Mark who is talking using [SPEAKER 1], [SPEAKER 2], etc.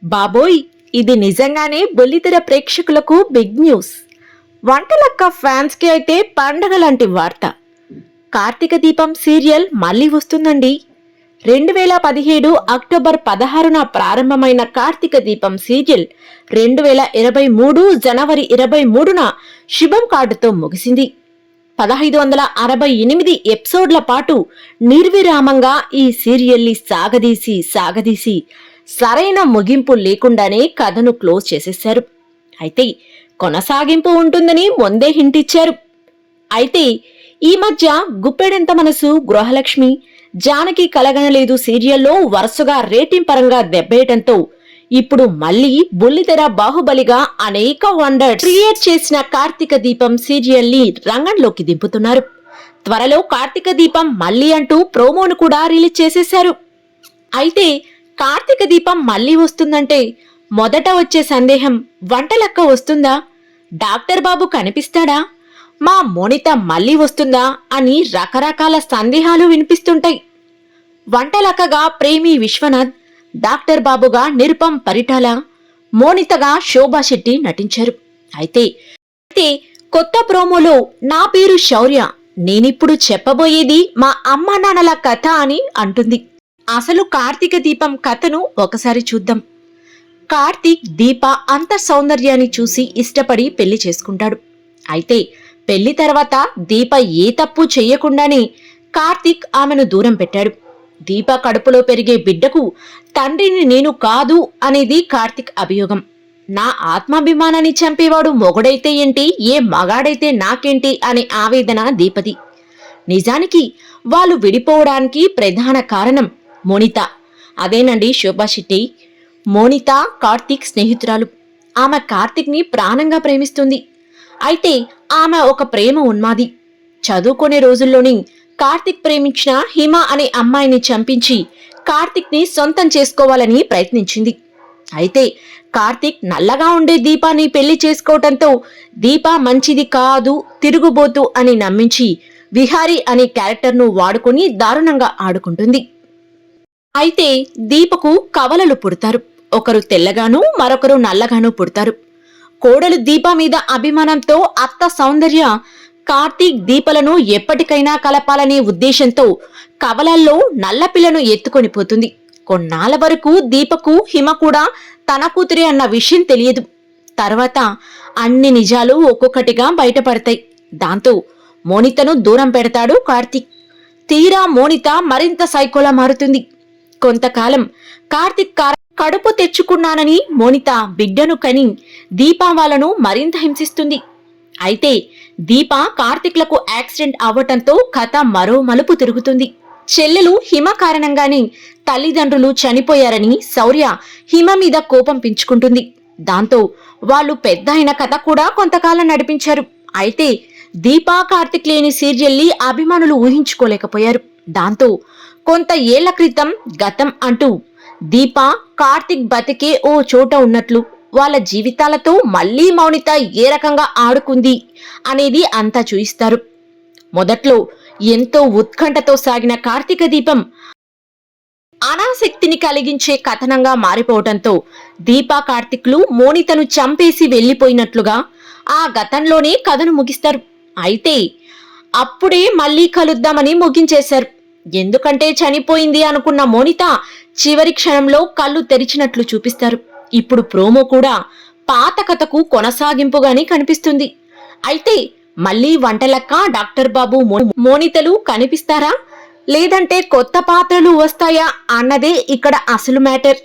[SPEAKER 1] బాబోయ్, ఇది నిజంగానే బుల్లితెర ప్రేక్షకులకు బిగ్ న్యూస్. వంటలక్క ఫ్యాన్స్ కి అయితే పండగ లాంటి వార్త. కార్తీక దీపం సీరియల్ మళ్ళీ వస్తుందండి. 2017 అక్టోబర్ 16న ప్రారంభమైన కార్తీక దీపం సీరియల్ 2023 జనవరి 23న శుభం కార్డుతో ముగిసింది. 1568 ఎపిసోడ్ల పాటు నిర్విరామంగా ఈ సీరియల్ని సాగదీసి సరైన ముగింపు లేకుండానే కథను క్లోజ్ చేసేశారు. అయితే కొనసాగింపు ఉంటుందని ముందే హింట్ ఇచ్చారు. అయితే ఈ మధ్య గుప్పెడంత మనసు, గృహలక్ష్మి, జానకి కలగనలేదు సీరియల్లో వరుసగా రేటింగ్ పరంగా దెబ్బేయటంతో ఇప్పుడు మళ్లీ బుల్లితెర బాహుబలిగా అనేక వండర్స్ క్రియేట్ చేసిన కార్తీక దీపం సీరియల్ ని రంగంలోకి దింపుతున్నారు. త్వరలో కార్తీక దీపం మళ్లీ అంటూ ప్రోమోను కూడా రిలీజ్ చేసేశారు. అయితే కార్తీక దీపం మళ్లీ వస్తుందంటే మొదట వచ్చే సందేహం, వంటలక్క వస్తుందా, డాక్టర్ బాబు కనిపిస్తాడా, మా మోనిత మళ్లీ వస్తుందా అని రకరకాల సందేహాలు వినిపిస్తుంటాయి. వంటలక్కగా ప్రేమి విశ్వనాథ్, డాక్టర్ బాబుగా నిరుపం పరిటాల, మోనితగా శోభా శెట్టి నటించారు. అయితే కొత్త ప్రోమోలో నా పేరు శౌర్య, నేనిప్పుడు చెప్పబోయేది మా అమ్మా నాన్నల కథ అని అంటుంది. అసలు కార్తీక దీపం కథను ఒకసారి చూద్దాం. కార్తీక్ దీప అంత సౌందర్యాన్ని చూసి ఇష్టపడి పెళ్లి చేసుకుంటాడు. అయితే పెళ్లి తర్వాత దీప ఏ తప్పు చెయ్యకుండానే కార్తీక్ ఆమెను దూరం పెట్టాడు. దీప కడుపులో పెరిగే బిడ్డకు తండ్రిని నేను కాదు అనేది కార్తీక్ అభియోగం. నా ఆత్మాభిమానాన్ని చంపేవాడు మొగుడైతే ఏంటి, ఏ మగాడైతే నాకేంటి అనే ఆవేదన దీపది. నిజానికి వాళ్ళు విడిపోవడానికి ప్రధాన కారణం మోనిత. అదేనండి శోభా శెట్టి. మోనిత కార్తీక్ స్నేహితురాలు. ఆమె కార్తీక్ ని ప్రాణంగా ప్రేమిస్తుంది. అయితే ఆమె ఒక ప్రేమ ఉన్మాది. చదువుకునే రోజుల్లోని కార్తీక్ ప్రేమించిన హిమ అనే అమ్మాయిని చంపించి కార్తీక్ ని సొంతం చేసుకోవాలని ప్రయత్నించింది. అయితే కార్తీక్ నల్లగా ఉండే దీపాన్ని పెళ్లి చేసుకోవటంతో దీప మంచిది కాదు, తిరుగుబోతు అని నమ్మించి విహారీ అనే క్యారెక్టర్ను వాడుకుని దారుణంగా ఆడుకుంటుంది. అయితే దీపకు కవలలు పుడతారు. ఒకరు తెల్లగాను, మరొకరు నల్లగాను పుడతారు. కోడలు దీప మీద అభిమానంతో అత్త సౌందర్య కార్తీక్ దీపలను ఎప్పటికైనా కలపాలనే ఉద్దేశంతో కవలల్లో నల్లపిల్లను ఎత్తుకొని పోతుంది. కొన్నాళ్ల వరకు దీపకు హిమ కూడా తన కూతురే అన్న విషయం తెలియదు. తర్వాత అన్ని నిజాలు ఒక్కొక్కటిగా బయటపడతాయి. దాంతో మోనితను దూరం పెడతాడు కార్తీక్. తీరా మోనిత మరింత సైకోలా మారుతుంది. కొంతకాలం కార్తీక్ కడుపు తెచ్చుకున్నానని మోనిత బిడ్డను కని దీపా వాళ్ళను మరింత హింసిస్తుంది. అయితే దీప కార్తీక్లకు యాక్సిడెంట్ అవ్వటంతో కథ మరో మలుపు తిరుగుతుంది. చెల్లెలు హిమ కారణంగానే తల్లిదండ్రులు చనిపోయారని శౌర్య హిమ మీద కోపం పెంచుకుంటుంది. దాంతో వాళ్ళు పెద్ద అయిన కథ కూడా కొంతకాలం నడిపించారు. అయితే దీపా కార్తీక్ లేని సీరియల్ని అభిమానులు ఊహించుకోలేకపోయారు. దాంతో కొంత ఏళ్ల క్రితం గతం అంటూ దీప కార్తీక్ బతికే ఓ చోట ఉన్నట్లు, వాళ్ళ జీవితాలతో మళ్లీ మౌనిత ఏ రకంగా ఆడుకుంది అనేది అంతా చూయిస్తారు. మొదట్లో ఎంతో ఉత్కంఠతో సాగిన కార్తీక దీపం అనాసక్తిని కలిగించే కథనంగా మారిపోవటంతో దీపా కార్తీక్లు మోనితను చంపేసి వెళ్లిపోయినట్లుగా ఆ గతంలోనే కథను ముగిస్తారు. అయితే అప్పుడే మళ్లీ కలుద్దామని ముగించేశారు. ఎందుకంటే చనిపోయింది అనుకున్న మోనిత చివరి క్షణంలో కళ్ళు తెరిచినట్లు చూపిస్తారు. ఇప్పుడు ప్రోమో కూడా పాత కథకు కొనసాగింపుగానే కనిపిస్తుంది. అయితే మళ్లీ వంటలక్క, డాక్టర్ బాబు, మోనితలు కనిపిస్తారా, లేదంటే కొత్త పాత్రలు వస్తాయా అన్నదే ఇక్కడ అసలు మ్యాటర్.